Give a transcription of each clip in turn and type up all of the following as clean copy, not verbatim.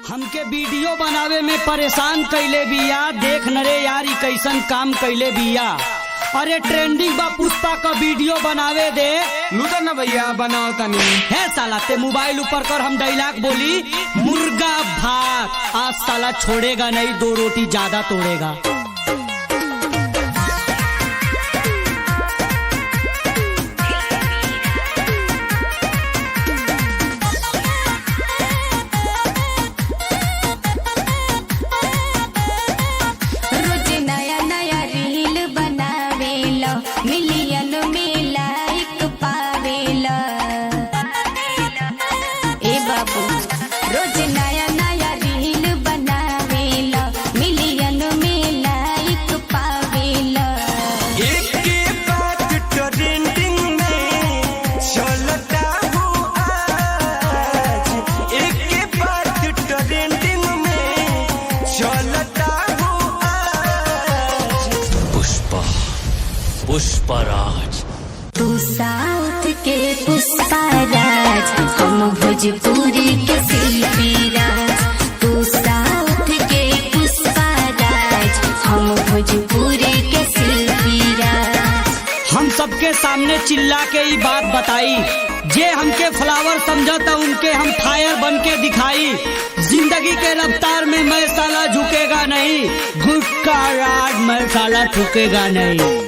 हमके वीडियो बनावे में परेशान कैले बिया। देख न रे यार, कैसन काम कैले बिया। अरे ट्रेंडिंग बा पुष्पा का वीडियो बनावे दे। लूटा ना भैया, बनाओ तनी। है साला ते मोबाइल ऊपर कर, हम डायलॉग बोली मुर्गा भात। आज साला छोड़ेगा नहीं, 2 रोटी ज्यादा तोड़ेगा। मिलियन में लाइक पावेला। ए बाबू रोज नया नया रील बनावेला, मिलियन में लाइक पावेला। एक के बाद ट्रेंडिंग में चलता हो आज, एक के बाद ट्रेंडिंग में चलता हो आज। पुष्पराज। तू साउथ के पुष्पराज, हम भोजपुरी के शिल्पी राज। तू साउथ के पुष्पराज, हम भोजपुरी के शिल्पी राज। हम सबके सामने चिल्ला के ही बात बताई, जे हमके फ्लावर समझता उनके हम फायर बन के दिखाई। जिंदगी के रफ्तार में मैं साला झुकेगा नहीं, गुस्सा राज मैं साला ठुकेगा नहीं।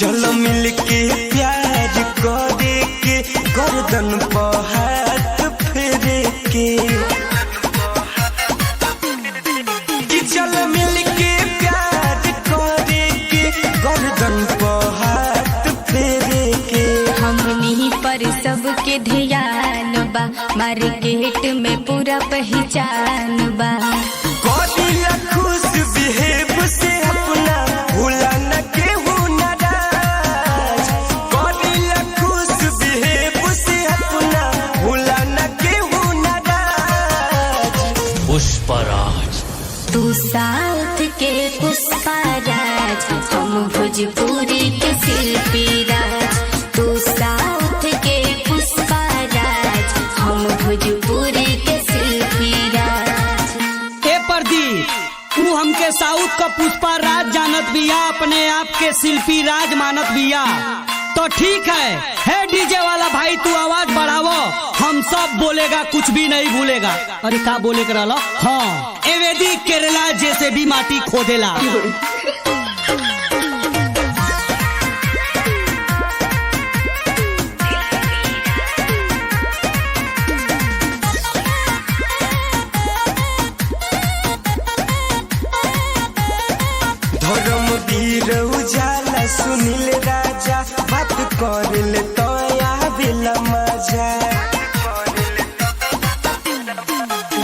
चलो मिल के प्यार करे के, गर्दन पर हाथ फेरे के। कि चलो मिल के प्यार करे के, गर्दन पर हाथ फेरे के। हमनी पर सबके ध्यान बा, मार्केट में पूरा पहचान बा। कदिला खुश बिहेव से अपना भूला न केहू नाराज। कदिला खुश बिहेव से अपना भूला न केहू नाराज। पुष्पराज। तू साउथ के पुष्पराज, हम भोजपुरी के शिल्पी राज। तू साउथ के पुष्पराज, हम भोजपुरी के शिल्पी राज। ए प्रदीप, तू हमके साउथ का पुष्पा राज जानत बिया, अपने आप के शिल्पी राज मानत बिया। तो ठीक है डीजे वाला भाई, तू आवाज बढ़ावो, हम सब बोलेगा, कुछ भी नहीं भूलेगा। अरे का बोले कर रहा? हाँ, एवेदी केरला जैसे भी माटी खोदेला। धर्मवीर उजाला सुनील राजा, बात कर ले तो आवेला मजा।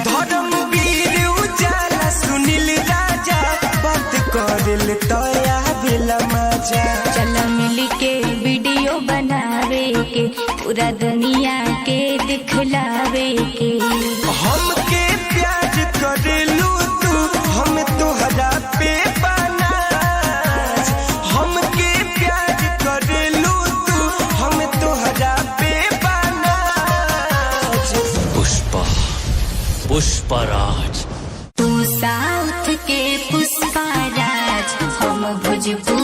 धर्मवीर उजाला सुनील राजा, बात कर ले तो आवेला मजा। चल मिल के वीडियो बनावे के, पूरा दुनिया के दिखलावे के। हमके प्यार करेलू तू, हम तोहरा पे पुष्पराज। तू साउथ के पुष्पराज, हम भोजपुरी